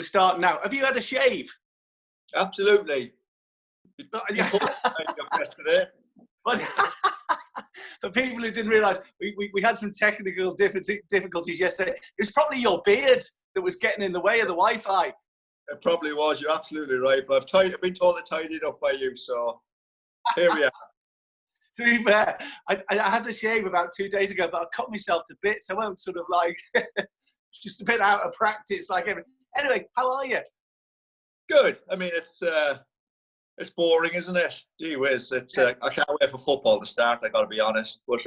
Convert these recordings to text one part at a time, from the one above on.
we're starting now. Have you had a shave? Absolutely. Yesterday. For people who didn't realise, we had some technical difficulties yesterday. It was probably your beard that was getting in the way of the Wi-Fi. It probably was. You're absolutely right. But I've been told to tidy it up by you, so here we are. To be fair, I had to shave about 2 days ago, but I cut myself to bits. I won't sort of like, just a bit out of practice. Like anyway, how are you? Good. I mean, it's boring, isn't it? Gee whiz. I can't wait for football to start, I got to be honest. But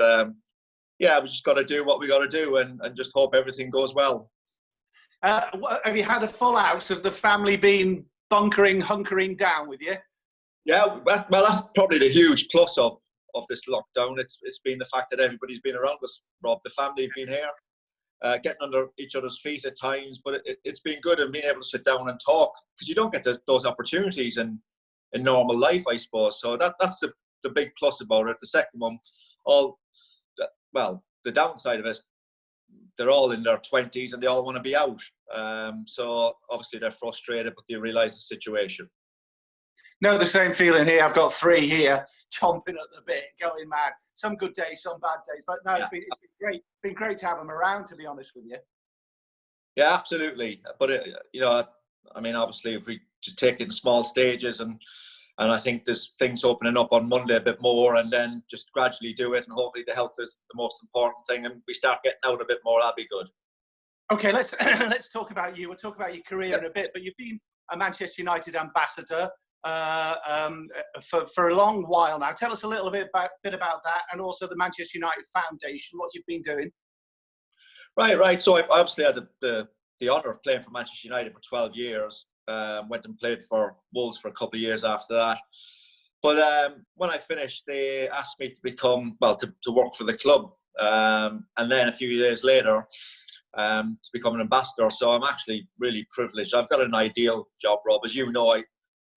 yeah, we just got to do what we got to do and just hope everything goes well. Have you had a full house of the family been hunkering down with you? Yeah, well, that's probably the huge plus of this lockdown. It's been the fact that everybody's been around us, Rob. The family have been here, getting under each other's feet at times, but it's been good and being able to sit down and talk, because you don't get those opportunities in normal life, I suppose. So that's the big plus about it. The second one, the downside of it, they're all in their 20s and they all want to be out. So obviously they're frustrated, but they realise the situation. No, the same feeling here. I've got 3 here, chomping at the bit, going mad. Some good days, some bad days. But no, it's been great. It's been great to have them around, to be honest with you. Yeah, absolutely. But I mean, obviously, if we just take it in small stages, and I think there's things opening up on Monday a bit more, and then just gradually do it, and hopefully the health is the most important thing, and we start getting out a bit more. That'd be good. Okay, let's talk about you. We'll talk about your career in a bit. But you've been a Manchester United ambassador for a long while now. Tell us a little bit about that, and also the Manchester United Foundation, what you've been doing. Right. So I obviously had the honour of playing for Manchester United for 12 years. Went and played for Wolves for a couple of years after that. But when I finished, they asked me to work for the club. And then a few years later, to become an ambassador. So I'm actually really privileged. I've got an ideal job, Rob. As you know,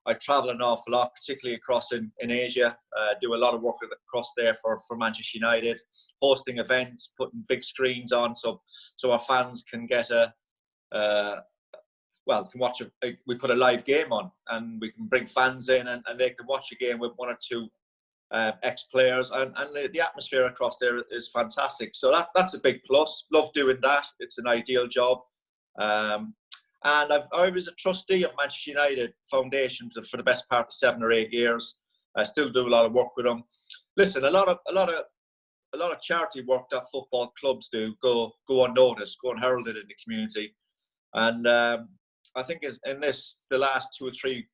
I travel an awful lot, particularly across in Asia. Do a lot of work across there for Manchester United, hosting events, putting big screens on so our fans can get can watch we put a live game on, and we can bring fans in and they can watch a game with 1 or 2 ex-players, and the atmosphere across there is fantastic. So that's a big plus. Love doing that. It's an ideal job. And I was a trustee of Manchester United Foundation for the best part of 7 or 8 years. I still do a lot of work with them. Listen, a lot of charity work that football clubs do go unnoticed, go unheralded in the community. And I think the last 2 or 3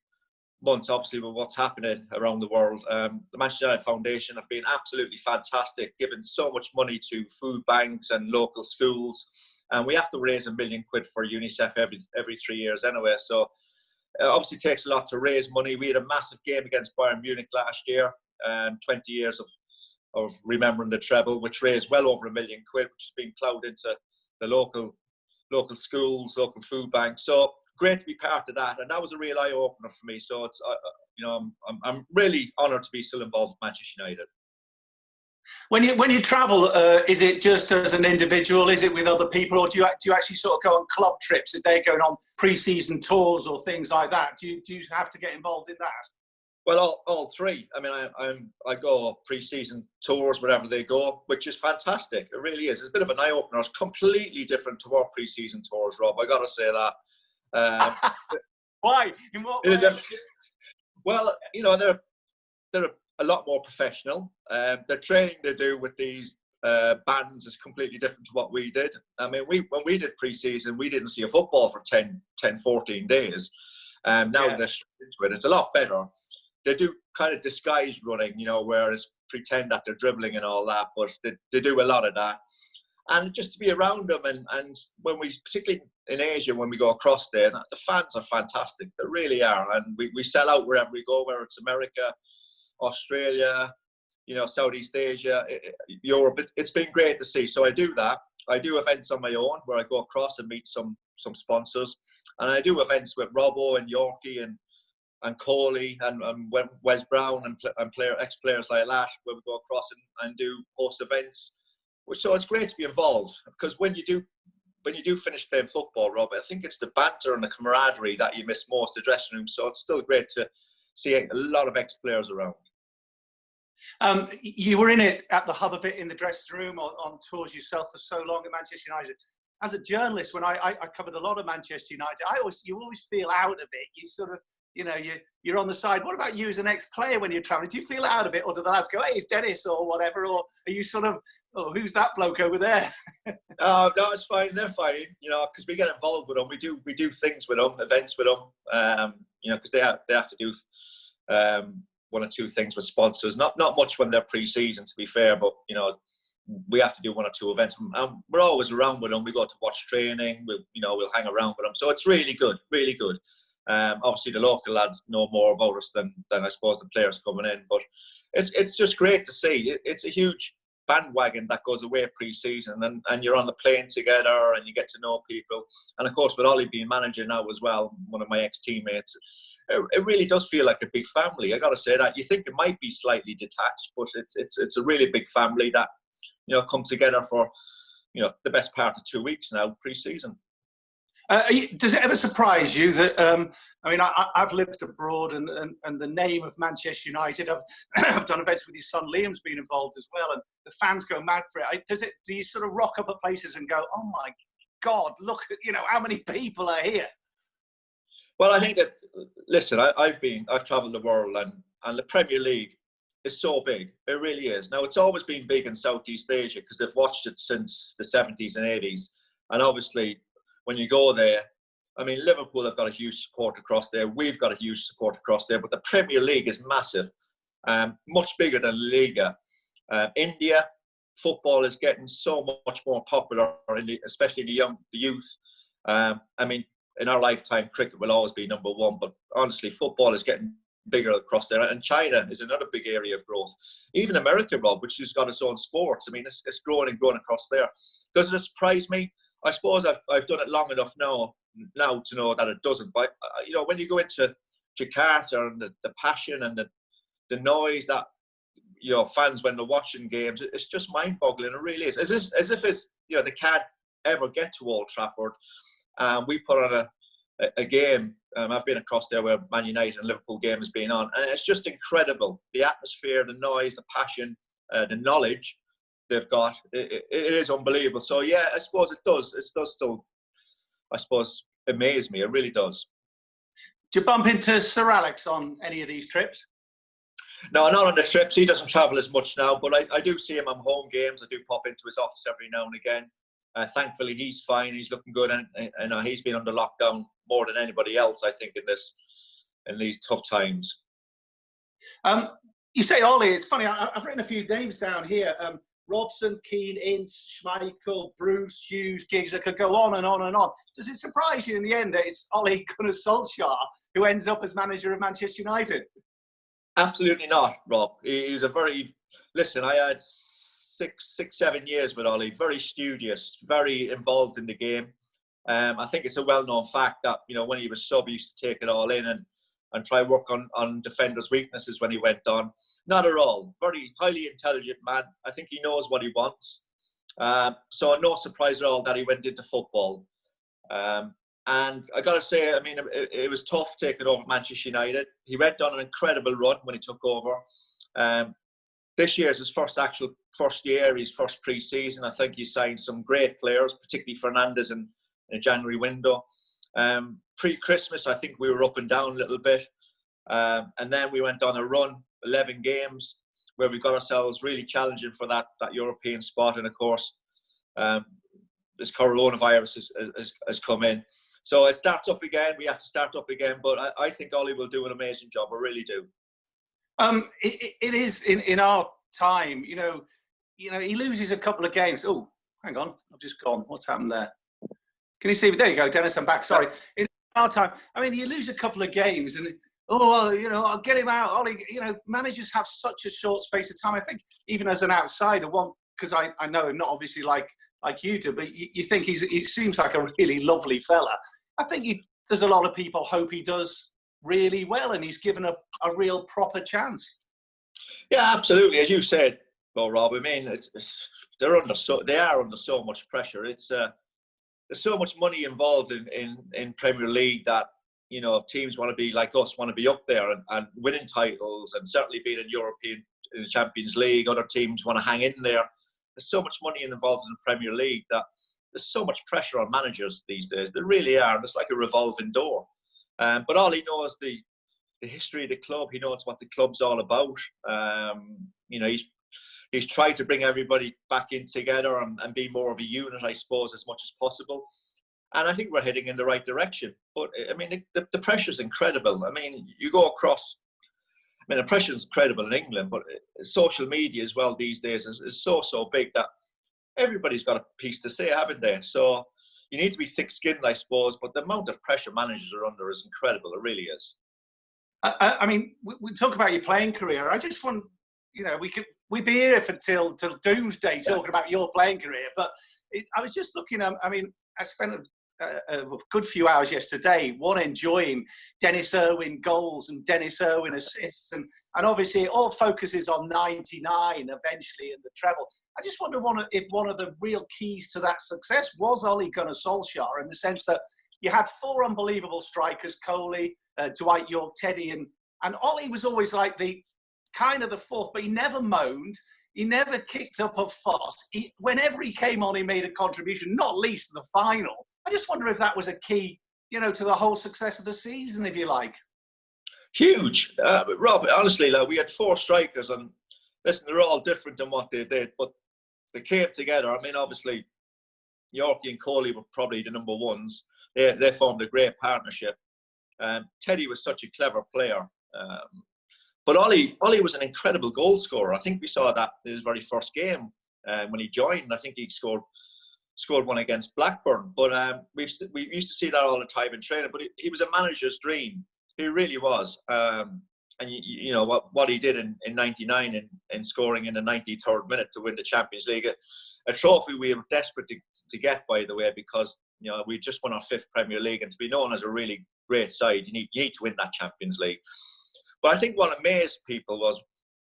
months, obviously with what's happening around the world, the Manchester United Foundation have been absolutely fantastic, giving so much money to food banks and local schools. And we have to raise £1 million for UNICEF every 3 years anyway. So it obviously takes a lot to raise money. We had a massive game against Bayern Munich last year, 20 years of remembering the treble, which raised well over £1 million, which has been plowed into the local schools, local food banks. So great to be part of that, and that was a real eye opener for me. So it's I'm really honoured to be still involved with Manchester United. When you travel, is it just as an individual? Is it with other people, or do you actually sort of go on club trips if they're going on pre-season tours or things like that? Do you have to get involved in that? Well, all 3. I mean, I go pre-season tours wherever they go, which is fantastic. It really is. It's a bit of an eye opener. It's completely different to our pre-season tours, Rob. I got to say that. Why? In what way? Well, they're a lot more professional. The training they do with these bands is completely different to what we did. I mean, when we did pre-season, we didn't see a football for 10, 14 days. Now they're straight into it. It's a lot better. They do kind of disguise running, whereas pretend that they're dribbling and all that, but they do a lot of that. And just to be around them, and when we, particularly in Asia, when we go across there, the fans are fantastic. They really are. And we sell out wherever we go, whether it's America, Australia, Southeast Asia, Europe. It's been great to see. So I do that. I do events on my own where I go across and meet some sponsors. And I do events with Robbo and Yorkie and Coley and Wes Brown and ex-players like that, where we go across and do host events. So it's great to be involved, because when you do when you do finish playing football, Rob, I think it's the banter and the camaraderie that you miss most, the dressing room. So it's still great to see a lot of ex-players around. You were in it at the hub of it in the dressing room on tours yourself for so long at Manchester United. As a journalist, when I covered a lot of Manchester United, you always feel out of it. You sort of, you're on the side. What about you as an ex-player when you're traveling? Do you feel out of it, or do the lads go, "Hey, Dennis," or whatever? Or are you sort of, "Oh, who's that bloke over there?" No, it's fine. They're fine. Because we get involved with them. We do things with them, events with them. Because they have to do one or two things with sponsors. Not much when they're pre-season, to be fair, but we have to do one or two events. And we're always around with them. We go to watch training. We'll hang around with them. So it's really good, really good. Obviously, the local lads know more about us than I suppose the players coming in. But it's just great to see. It's a huge bandwagon that goes away pre-season, and you're on the plane together, and you get to know people. And of course, with Ollie being manager now as well, one of my ex-teammates, it really does feel like a big family. I got to say that. You think it might be slightly detached, but it's a really big family that come together for the best part of 2 weeks now pre-season. Does it ever surprise you that I've lived abroad and the name of Manchester United, I've done events with your son Liam's been involved as well, and the fans go mad for it. Do you sort of rock up at places and go, "Oh my God, look at how many people are here"? Well, I think that, listen, I've travelled the world, and the Premier League is so big. It really is. Now, it's always been big in Southeast Asia because they've watched it since the 70s and 80s. And obviously, when you go there, Liverpool have got a huge support across there. We've got a huge support across there. But the Premier League is massive, much bigger than Liga. India, football is getting so much more popular, especially in the youth. In our lifetime, cricket will always be number one. But honestly, football is getting bigger across there. And China is another big area of growth. Even America, Rob, which has got its own sports. It's growing and growing across there. Does it surprise me? I suppose I've done it long enough now to know that it doesn't. But when you go into Jakarta and the passion and the noise that fans when they're watching games, it's just mind-boggling. It really is. As if it's they can't ever get to Old Trafford. We put on a game. I've been across there where Man United and Liverpool game has been on, and it's just incredible. The atmosphere, the noise, the passion, the knowledge they've got. It is unbelievable. So yeah, I suppose it does. It does still, I suppose, amaze me. It really does. Do you bump into Sir Alex on any of these trips? No, not on the trips. He doesn't travel as much now, but I do see him on home games. I do pop into his office every now and again. Thankfully, he's fine. He's looking good, and he's been under lockdown more than anybody else, I think, in these tough times. You say Ollie. It's funny. I've written a few names down here. Robson, Keane, Ince, Schmeichel, Bruce, Hughes, Giggs. I could go on and on and on. Does it surprise you in the end that it's Ole Gunnar Solskjaer who ends up as manager of Manchester United? Absolutely not, Rob. He's a very... Listen, I had 7 years with Ollie. Very studious, very involved in the game. I think it's a well-known fact that, when he was sub, he used to take it all in and try work on defenders' weaknesses when he went on. Not at all. Very highly intelligent man. I think he knows what he wants. So no surprise at all that he went into football. And I got to say, it was tough taking over Manchester United. He went on an incredible run when he took over. This year is his first year, his first pre-season. I think he signed some great players, particularly Fernandes in the January window. Pre-Christmas, I think we were up and down a little bit. And then we went on a run, 11 games, where we got ourselves really challenging for that European spot. And of course, this coronavirus has come in. So it starts up again. We have to start up again. But I think Ollie will do an amazing job. I really do. It is in our time, he loses a couple of games. Oh, hang on. I've just gone. What's happened there? Can you see me? There you go, Dennis. I'm back. Sorry. In our time, you lose a couple of games and, I'll get him out. Ollie, managers have such a short space of time. I think even as an outsider, because I know him, not obviously like you do, but you think he seems like a really lovely fella. I think there's a lot of people hope he does really well and he's given a real proper chance. Yeah, absolutely. As you said, Rob, they are under so much pressure. It's there's so much money involved in Premier League that, you know, teams want to be like us, want to be up there and winning titles, and certainly being in the Champions League. Other teams want to hang in there. There's so much money involved in the Premier League that there's so much pressure on managers these days. There really are. And it's like a revolving door. But all he knows the history of the club. He knows what the club's all about. You know, he's tried to bring everybody back in together and be more of a unit, I suppose, as much as possible. And I think we're heading in the right direction. But I mean, the pressure's incredible. I mean, you go across. I mean, the pressure's incredible in England, but social media as well these days is so big that everybody's got a piece to say, haven't they? So you need to be thick-skinned, I suppose. But the amount of pressure managers are under is incredible. It really is. I mean, we talk about your playing career. I just want, you know, we'd be here till doomsday talking about your playing career. But I was just looking. I mean, I spent a good few hours yesterday, enjoying Denis Irwin goals and Denis Irwin assists, and obviously it all focuses on 99 eventually in the treble. I just wonder if one of the real keys to that success was Ole Gunnar Solskjaer, in the sense that you had four unbelievable strikers: Coley, Dwight York, Teddy, and Ole was always like the kind of the fourth, but he never moaned. He never kicked up a fuss. Whenever he came on, he made a contribution, not least in the final. I just wonder if that was a key, you know, to the whole success of the season, if you like. Huge. Rob, honestly, like, we had four strikers, and listen, they're all different than what they did, but they came together. I mean, obviously, Yorkie and Coley were probably the number ones. They formed a great partnership. Teddy was such a clever player. But Ole was an incredible goal scorer. I think we saw that in his very first game when he joined. I think he scored one against Blackburn. But we used to see that all the time in training. But he was a manager's dream. He really was. And you know what he did in '99 in scoring in the 93rd minute to win the Champions League, a trophy we were desperate to get, by the way, because you know we just won our 5th Premier League, and to be known as a really great side, you need to win that Champions League. But I think what amazed people was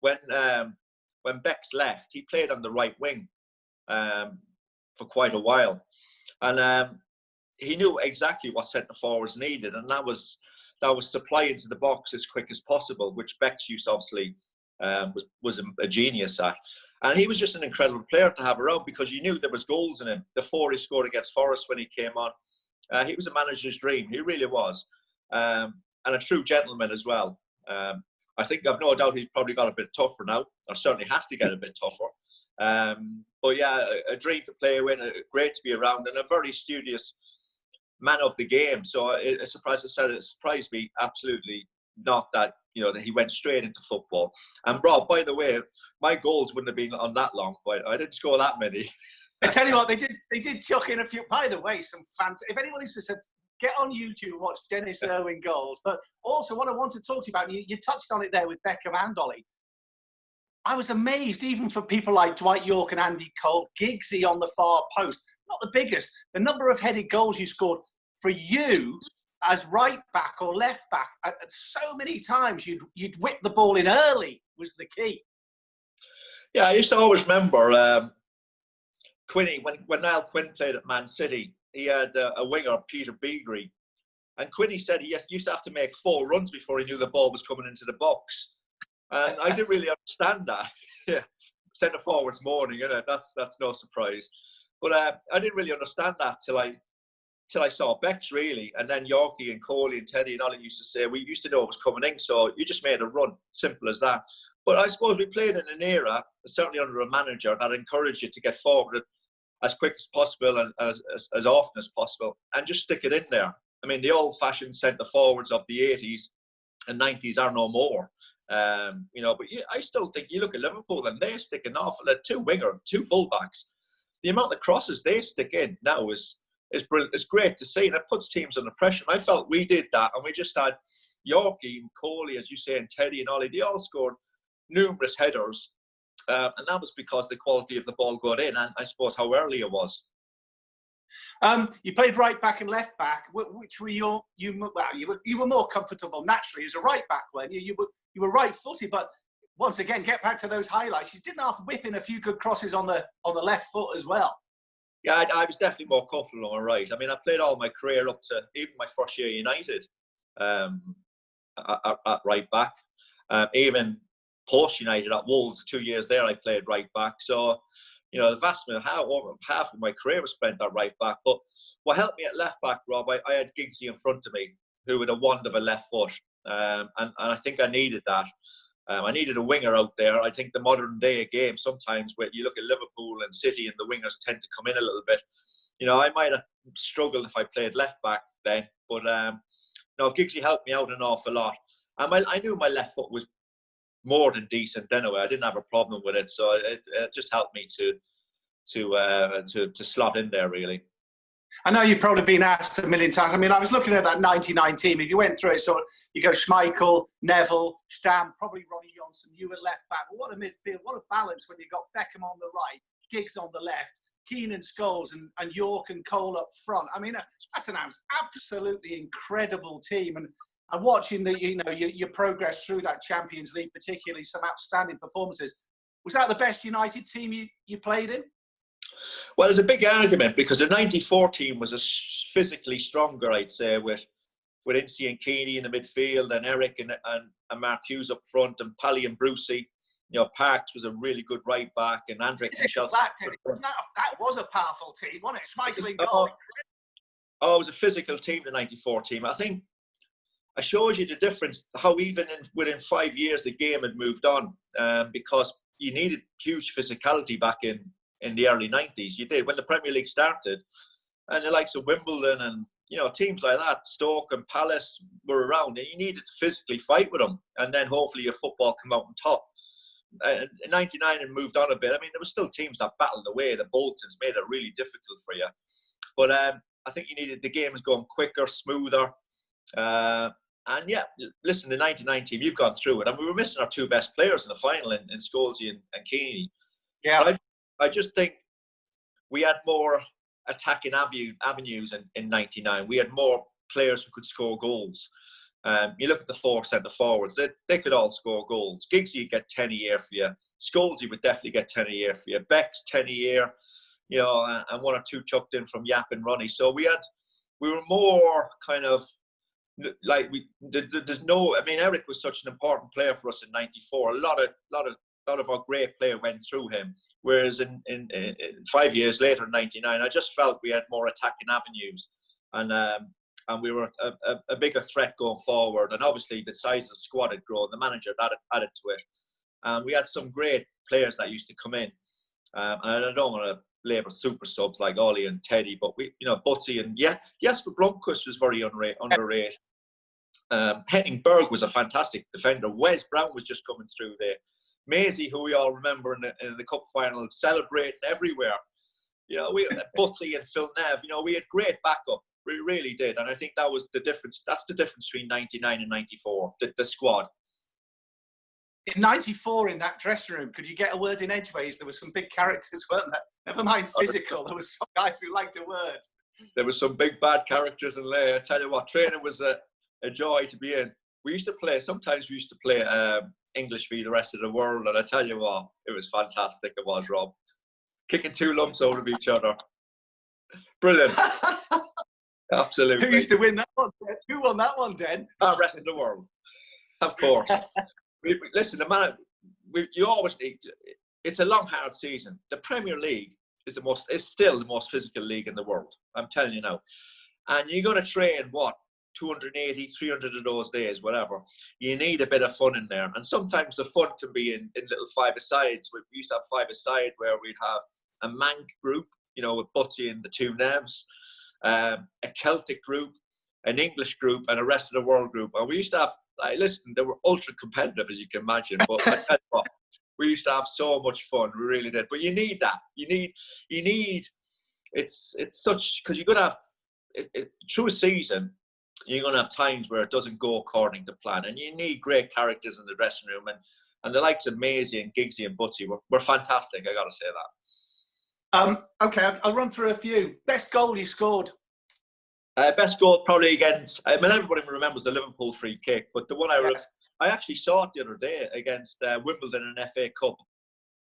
when Bex left, he played on the right wing for quite a while, and he knew exactly what centre forwards needed, and that was supply into the box as quick as possible, which Bex used obviously was a genius at. And he was just an incredible player to have around because you knew there was goals in him. The 4 he scored against Forest when he came on, he was a manager's dream. He really was, and a true gentleman as well. I think I've no doubt he's probably got a bit tougher now, or certainly has to get a bit tougher. But yeah, a dream to play with, great to be around, and a very studious man of the game. So it surprised me absolutely not that, you know, that he went straight into football. And Rob, by the way, my goals wouldn't have been on that long, but I didn't score that many. I tell you what, they did chuck in a few. By the way, some fantastic. If anyone who's said, get on YouTube and watch Denis Irwin goals. But also, what I want to talk to you about, you touched on it there with Beckham and Ole. I was amazed, even for people like Dwight York and Andy Cole, Giggsy on the far post, not the biggest, the number of headed goals you scored for you as right back or left back. So many times you'd whip the ball in early was the key. Yeah, I used to always remember Quinny, when Niall Quinn played at Man City, he had a winger, Peter Beagrie, and Quinny said he used to have to make 4 runs before he knew the ball was coming into the box. And I didn't really understand that. Yeah, centre forwards morning, you know, that's no surprise. But I didn't really understand that till I saw Bex, really, and then Yorkie and Coley and Teddy and all it used to say, we used to know it was coming in, so you just made a run, simple as that. But I suppose we played in an era, certainly under a manager, that encouraged you to get forward as quick as possible and as often as possible, and just stick it in there. I mean, the old-fashioned centre forwards of the 80s and 90s are no more. You know, but yeah, I still think you look at Liverpool and they're sticking off. Like 2 fullbacks. The amount of crosses they stick in now is brilliant. It's great to see, and it puts teams under pressure. And I felt we did that, and we just had Yorkie and Coley, as you say, and Teddy and Ollie. They all scored numerous headers, and that was because the quality of the ball got in, and I suppose how early it was. You played right back and left back. Which were you were more comfortable naturally as a right back when you were right-footed, but once again, get back to those highlights. You didn't half whip in a few good crosses on the left foot as well. Yeah, I was definitely more comfortable on my right. I mean, I played all my career up to even my first year at United at right back. Even post United at Wolves, 2 years there, I played right back. So, you know, the vast half of my career was spent at right back. But what helped me at left back, Rob, I had Giggsy in front of me, who had a wand of a left foot. And I think I needed that. I needed a winger out there. I think the modern day game, sometimes where you look at Liverpool and City and the wingers tend to come in a little bit. You know, I might have struggled if I played left back then. But no, Giggsy helped me out an awful lot. And I knew my left foot was more than decent anyway. I didn't have a problem with it. So it just helped me to slot in there, really. I know you've probably been asked a million times. I mean, I was looking at that 99 team. If you went through it, so you go Schmeichel, Neville, Stam, probably Ronnie Johnson, you at left back. Well, what a midfield, what a balance when you've got Beckham on the right, Giggs on the left, Keenan, Scholes and York and Cole up front. I mean, that's an absolutely incredible team. And watching your progress through that Champions League, particularly some outstanding performances. Was that the best United team you played in? Well, there's a big argument because the '94 team was physically stronger, I'd say, with Incy and Keeney in the midfield, and Eric and Mark Hughes up front, and Pally and Brucey. You know, Parks was a really good right back, and Andrick and Chelsea. That was a powerful team, wasn't it? Schmeichel in goal. It was a physical team, the '94 team. I think I showed you the difference, how even within 5 years the game had moved on, because you needed huge physicality back in the early 90s. You did when the Premier League started, and the likes of Wimbledon and, you know, teams like that, Stoke and Palace were around, and you needed to physically fight with them, and then hopefully your football come out on top. In '99 and moved on a bit. I mean, there were still teams that battled away. The Boltons made it really difficult for you, but I think you needed, the game was going quicker, smoother. And yeah, listen, the '99 team, you've gone through it. I mean, we were missing our two best players in the final in Scholesy and Keeney. Yeah. I just think we had more attacking avenues in '99. We had more players who could score goals. You look at the four centre forwards; they could all score goals. Giggsy would get 10 a year for you. Scholesy would definitely get 10 a year for you. Beck's 10 a year, you know, and one or two chucked in from Yap and Ronnie. So we were more kind of like there's no. I mean, Eric was such an important player for us in '94. A lot of our great player went through him. Whereas in 5 years later, in '99, I just felt we had more attacking avenues, and we were a bigger threat going forward. And obviously, the size of the squad had grown. The manager added to it. And we had some great players that used to come in. And I don't want to labour super subs like Ollie and Teddy, but we, you know, Butsy and Jesper Blomqvist was very underrated. Henning Berg was a fantastic defender. Wes Brown was just coming through there. Maisie, who we all remember in the cup final, celebrating everywhere. You know, we Butsy and Phil Nev. You know, we had great backup. We really did, and I think that was the difference. That's the difference between '99 and '94. The squad. In '94, in that dressing room, could you get a word in edgeways? There were some big characters, weren't there? Never mind physical. There was some guys who liked a word. There were some big bad characters in there. I tell you what, training was a joy to be in. Sometimes we used to play English v the rest of the world, and I tell you what, it was fantastic. It was, Rob. Kicking two lumps out of each other. Brilliant. Absolutely. Who used to win that one? Who won that one, Den? The rest of the world, of course. Listen, you always need. It's a long, hard season. The Premier League is still the most physical league in the world. I'm telling you now. And you're going to train 280, 300 of those days, whatever. You need a bit of fun in there, and sometimes the fun can be in little five-a-sides. We used to have five-a-side where we'd have a Manc group, you know, with Butsy and the two Nevs. A Celtic group, an English group, and a rest of the world group. And we used to have, they were ultra competitive, as you can imagine. But I tell you what, we used to have so much fun. We really did. But you need that. You need. It's such, because you're gonna have through a season. You're gonna have times where it doesn't go according to plan, and you need great characters in the dressing room. And the likes of Maisie and Giggsy and Butsy were fantastic. I got to say that. Okay, I'll run through a few. Best goal you scored? Best goal probably against, I mean, everybody remembers the Liverpool free kick, but the one I actually saw it the other day against Wimbledon in FA Cup.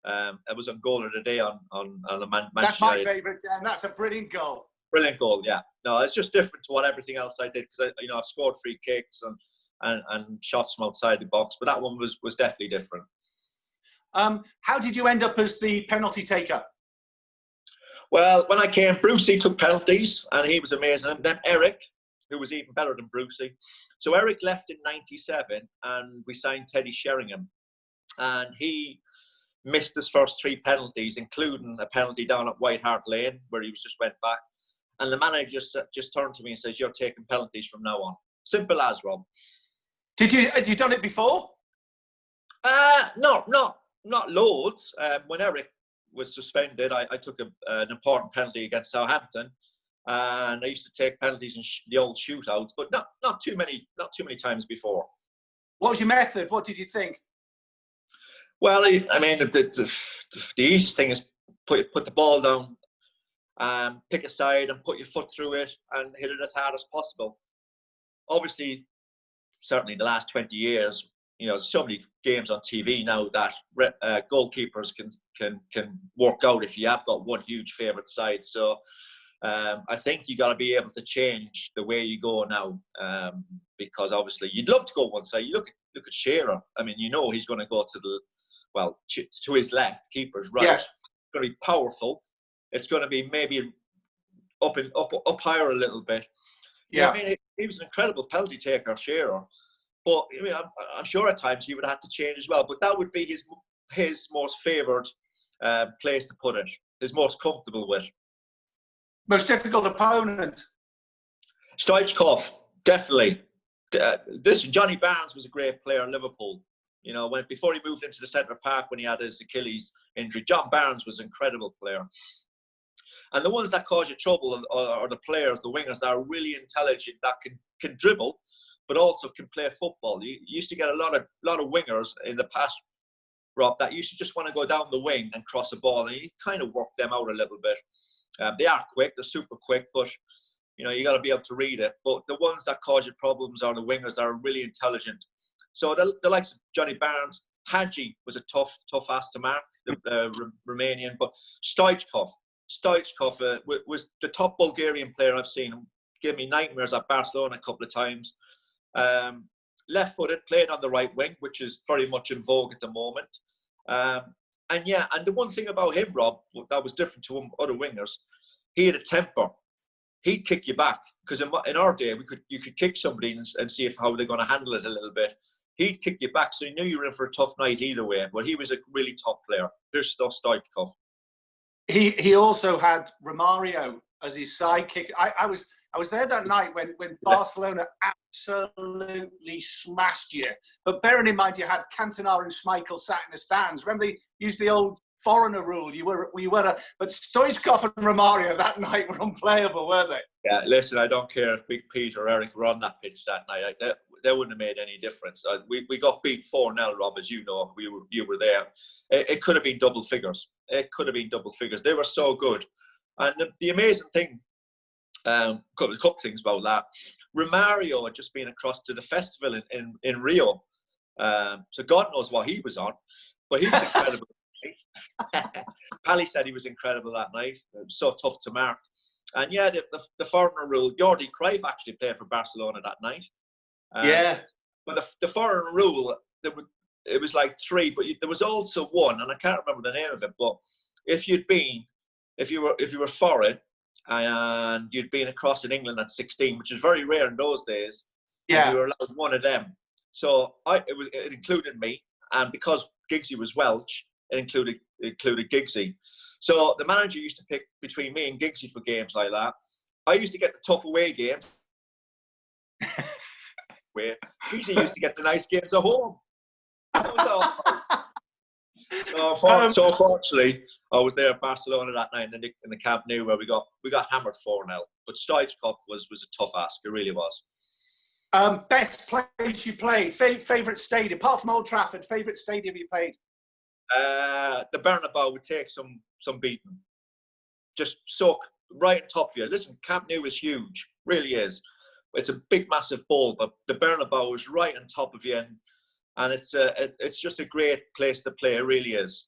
It was on goal of the day on the That's my favourite, Dan. That's a brilliant goal. Brilliant goal, yeah. No, it's just different to what everything else I did because I've scored free kicks and shots from outside the box, but that one was definitely different. How did you end up as the penalty taker? Well, when I came, Brucey took penalties, and he was amazing. And then Eric, who was even better than Brucey. So Eric left in '97, and we signed Teddy Sheringham, and he missed his first 3 penalties, including a penalty down at White Hart Lane, where he just went back. And the manager just turned to me and says, "You're taking penalties from now on." Simple as, Rob. Had you done it before? Not loads. When Eric was suspended, I took an important penalty against Southampton, and I used to take penalties in the old shootouts, but not too many times before. What was your method? What did you think? Well, I mean, the easiest thing is put the ball down, pick a side, and put your foot through it, and hit it as hard as possible. Obviously, certainly the last 20 years, so many games on TV now that goalkeepers can work out if you have got one huge favourite side. So I think you got to be able to change the way you go now, because obviously you'd love to go one side. You look at Shearer. I mean, he's going to go to his left. Keeper's right. Yes. It's going to be powerful. It's going to be maybe up higher a little bit. Yeah. I mean, he was an incredible penalty taker, Shearer. But I mean, I'm sure at times he would have to change as well. But that would be his most favoured place to put it. His most comfortable with. Most difficult opponent? Stoichkov, definitely. Johnny Barnes was a great player in Liverpool. Before he moved into the centre of park when he had his Achilles injury, John Barnes was an incredible player. And the ones that cause you trouble are the players, the wingers that are really intelligent, that can dribble, but also can play football. You used to get a lot of wingers in the past, Rob, that used to just want to go down the wing and cross a ball, and you kind of work them out a little bit. They are quick, they're super quick, but you got to be able to read it. But the ones that cause you problems are the wingers that are really intelligent. So the likes of Johnny Barnes, Hadji was a tough ass to mark, the Romanian, but Stoichkov was the top Bulgarian player I've seen. Gave me nightmares at Barcelona a couple of times. Left-footed, played on the right wing, which is very much in vogue at the moment. And the one thing about him, Rob, that was different to other wingers, he had a temper. He'd kick you back, because in our day, you could kick somebody and see how they're going to handle it a little bit. He'd kick you back, so you knew you were in for a tough night either way. But he was a really top player. Here's Stoichkov. He also had Romario as his sidekick. I was there that night when Barcelona absolutely smashed you. But bearing in mind you had Cantona and Schmeichel sat in the stands. Remember they used the old foreigner rule. But Stoichkov and Romario that night were unplayable, weren't they? Yeah, listen, I don't care if Big Pete or Eric were on that pitch that night. They wouldn't have made any difference. We got beat 4-0, Rob, as you know. You were there. It could have been double figures. It could have been double figures. They were so good. And the amazing thing, a couple things about that. Romario had just been across to the festival in Rio. So God knows what he was on. But he was incredible. Pally said he was incredible that night. It was so tough to mark. And yeah, the foreigner rule. Jordi Cruyff actually played for Barcelona that night. But the foreigner rule, it was like 3, but there was also one, and I can't remember the name of it. But if you were foreign and you'd been across in England at 16, which was very rare in those days, you were allowed one of them. So it included me, and because Giggsy was Welsh, it included Giggsy. So the manager used to pick between me and Giggsy for games like that. I used to get the tough away games. Where Giggsy used to get the nice games at home. So unfortunately, I was there at Barcelona that night in the Camp Nou where we got hammered 4-0. But Stoichkov was a tough ask. It really was. Best place you played? Favourite stadium? Apart from Old Trafford, favourite stadium you played? The Bernabeu would take some beating. Just so right on top of you. Listen, Camp Nou is huge. Really is. It's a big, massive ball, but the Bernabeu is right on top of you, and it's just a great place to play. It really is.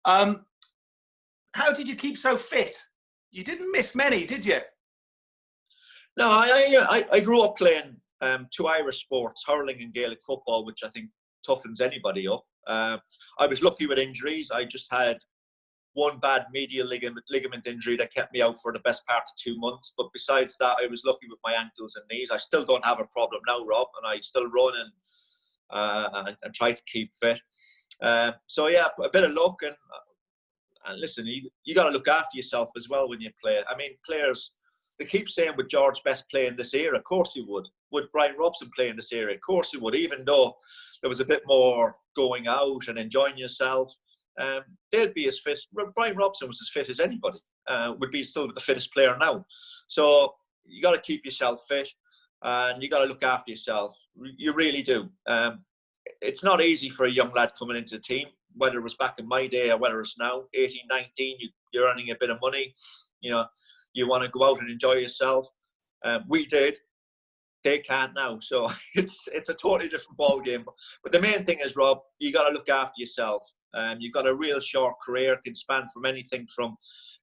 How did you keep so fit? You didn't miss many, did you? No, I grew up playing two Irish sports, hurling and Gaelic football, which I think toughens anybody up. I was lucky with injuries. I just had one bad medial ligament injury that kept me out for the best part of 2 months. But besides that, I was lucky with my ankles and knees. I still don't have a problem now, Rob, and I still run and try to keep fit. So yeah, a bit of luck and listen, you got to look after yourself as well when you play. I mean, players, they keep saying, would George Best play in this era? Of course he would. Would Brian Robson play in this era? Of course he would, even though there was a bit more going out and enjoying yourself. They'd be as fit. Brian Robson was as fit as anybody. Would be still the fittest player now. So you got to keep yourself fit and you got to look after yourself. You really do. It's not easy for a young lad coming into the team, whether it was back in my day or whether it's now, 18, 19, you're earning a bit of money. You know, you want to go out and enjoy yourself. We did. They can't now. So it's a totally different ball game. But the main thing is, Rob, you got to look after yourself. You've got a real short career. It can span from anything from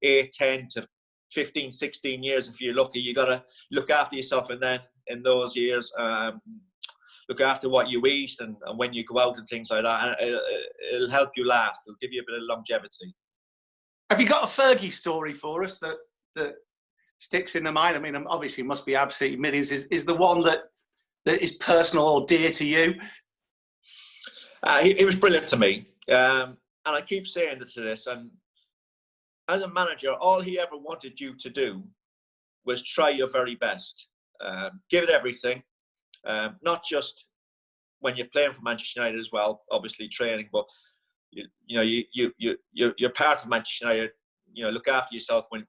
8, 10 to 15, 16 years if you're lucky. You got to look after yourself, and then in those years, look after what you eat and when you go out and things like that. And it'll help you last. It'll give you a bit of longevity. Have you got a Fergie story for us that sticks in the mind? I mean, obviously, it must be absolutely millions. Is the one that is personal or dear to you? He was brilliant to me. And I keep saying to this, and as a manager, all he ever wanted you to do was try your very best. Give it everything. Not just when you're playing for Manchester United as well, obviously training, but you're part of Manchester United. You know, look after yourself when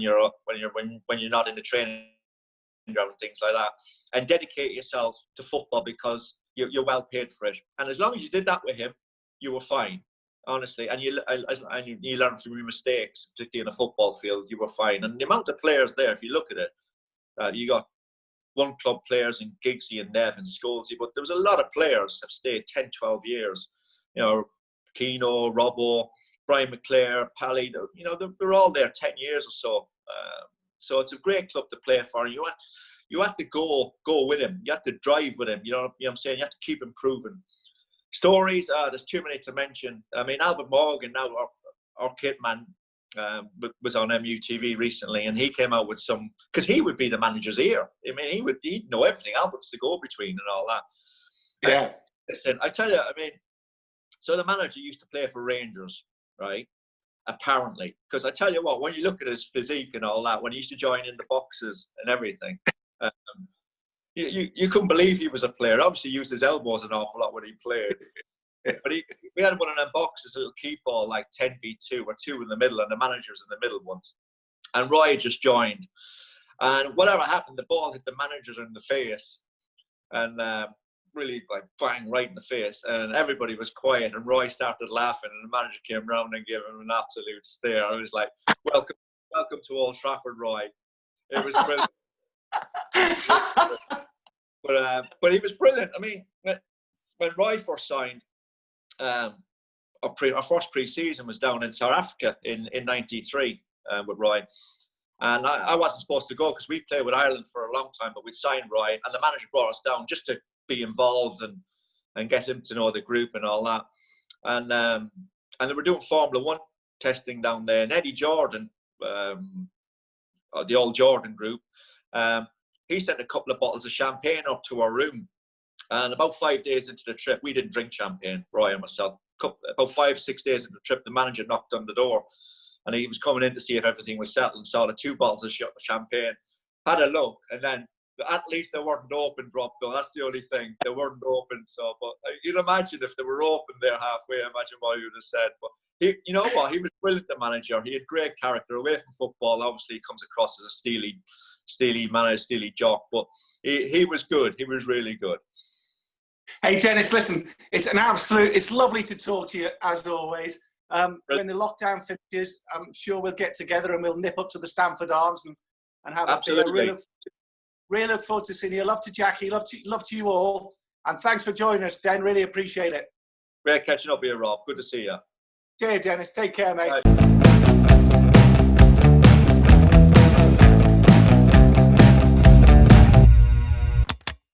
you're not in the training ground and things like that, and dedicate yourself to football because you're well paid for it. And as long as you did that with him, you were fine, honestly. And you learn from your mistakes, particularly in a football field. You were fine. And the amount of players there, if you look at it, you got one club players in Giggsy and Nev and Scholesy, but there was a lot of players that have stayed 10, 12 years. You know, Keano, Robbo, Brian McClare, Pally, you know, they're all there 10 years or so. So it's a great club to play for. You have to go with him. You have to drive with him. You know what I'm saying? You have to keep improving. Stories, there's too many to mention. I mean, Albert Morgan, now our kit man, was on MUTV recently, and he came out with some, because he would be the manager's ear. I mean, he'd know everything. Albert's the go-between and all that. Yeah. Listen, I tell you, I mean, so the manager used to play for Rangers, right? Apparently, because I tell you what, when you look at his physique and all that, when he used to join in the boxes and everything, you couldn't believe he was a player. Obviously, he used his elbows an awful lot when he played. But we had one of them boxes, a little keep ball, like 10v2 or 2 in the middle, and the manager's in the middle once. And Roy just joined. And whatever happened, the ball hit the manager in the face. And really, like, bang, right in the face. And everybody was quiet. And Roy started laughing. And the manager came round and gave him an absolute stare. I was like, welcome to Old Trafford, Roy. It was brilliant. But he was brilliant. I mean, when Roy first signed, our first pre-season was down in South Africa in '93 with Roy, and I wasn't supposed to go because we played with Ireland for a long time, but we signed Roy, and the manager brought us down just to be involved and get him to know the group and all that, and they were doing Formula One testing down there, and Eddie Jordan, the old Jordan group, he sent a couple of bottles of champagne up to our room. And about 5 days into the trip, we didn't drink champagne, Roy and myself. About 5-6 days into the trip, the manager knocked on the door. And he was coming in to see if everything was settled and saw the 2 bottles of champagne. Had a look, and then at least they weren't open, Rob, though. That's the only thing. They weren't open. So, but you'd imagine if they were open there halfway, imagine what he would have said. But you know what? He was brilliant, the manager. He had great character. Away from football, obviously, he comes across as a steely manager, steely jock. But he was good. He was really good. Hey, Dennis, listen, it's lovely to talk to you, as always. When the lockdown finishes, I'm sure we'll get together and we'll nip up to the Stamford Arms and have Absolutely. a beer. Really look forward to seeing you. Love to Jackie, love to you all. And thanks for joining us, Den. Really appreciate it. Great catching up with you, Rob. Good to see you. Cheers, Dennis. Take care, mate. Right.